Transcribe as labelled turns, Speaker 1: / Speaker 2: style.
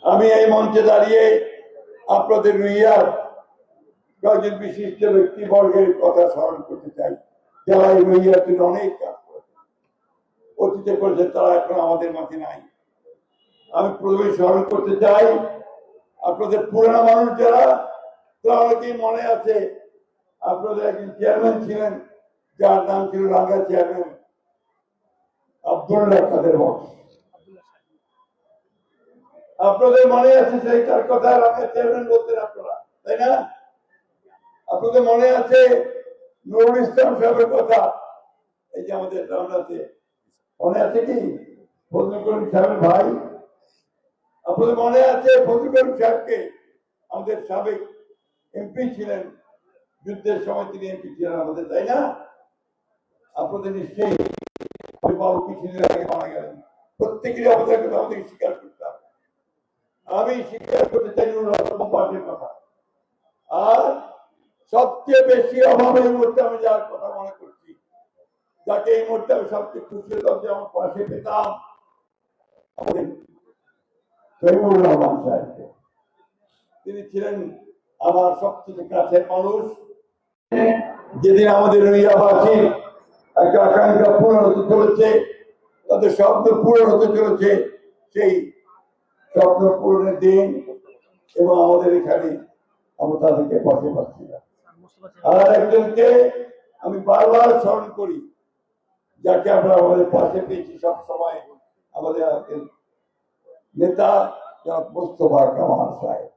Speaker 1: আমি এই মঞ্চে দাঁড়িয়ে আপনাদের রুইয়ার কয়েকজন বিশিষ্ট ব্যক্তিবর্গের কথা স্মরণ করতে চাই, যারা এই রুইয়ার জন্য অনেক কাজ করেছে, অতীতে করেছে, তারা এখন আমাদের মাঝে নাই। আমি প্রথমে স্মরণ করতে চাই আপনাদের পুরানো মানুষ যারা, তারা অনেকেই মনে আছে আপনাদের একজন চেয়ারম্যান ছিলেন, যার নাম ছিল রাঙ্গা চেয়ারম্যান আব্দুল্লাহ কাদের বক্স। আপনাদের মনে আছে সেইটার কথা, রাঙ্গা চেয়ারম্যান বলতেন আপনারা, তাই না? আপনাদের মনে আছে নুরুল ইসলাম সাহেবের কথা, এই যে আমাদের রামনাতে মনে আছে কি? ফজলুল করিম সাহেবের ভাই। আপনাদের মনে আছে ফজলুল করিম সাহেবকে, আমাদের সাবেক এমপি ছিলেন, যুদ্ধের সময় তিনি এমপি ছিলেন আমাদের, তাই না? আপনাদের নিশ্চয়ই বাবু কিছুদিন আগে মারা গেলেন। প্রত্যেকেরই আমাদের আমাদেরকে স্বীকার করতে হবে। আমি স্বীকার করতে চাই পার্টির কথা। আর সবচেয়ে বেশি অভাব এই মুহূর্তে আমি যার কথা মনে করছি, যাকে এই মুহূর্তে আমি সবচেয়ে খুশি হতাম যে আমার পাশে পেতাম, আমাদের তৈমুর রহমান সাহেবকে। তিনি ছিলেন আমার সবচেয়ে কাছের মানুষ। যেদিন আমাদের রুইয়াবাসীর একটা আকাঙ্ক্ষা পূরণ হতে চলেছে, তাদের স্বপ্ন পূরণ হতে চলেছে, সেই স্বপ্ন পূরণের দিন, এবং আমাদের এখানে আমরা তাদেরকে পাশে পাচ্ছি না। আর একজনকে আমি বারবার স্মরণ করি, যাকে আমরা আমাদের পাশে পেয়েছি সব সময়, আমাদের নেতা জনাব মোস্তফা কামাল সাহেব।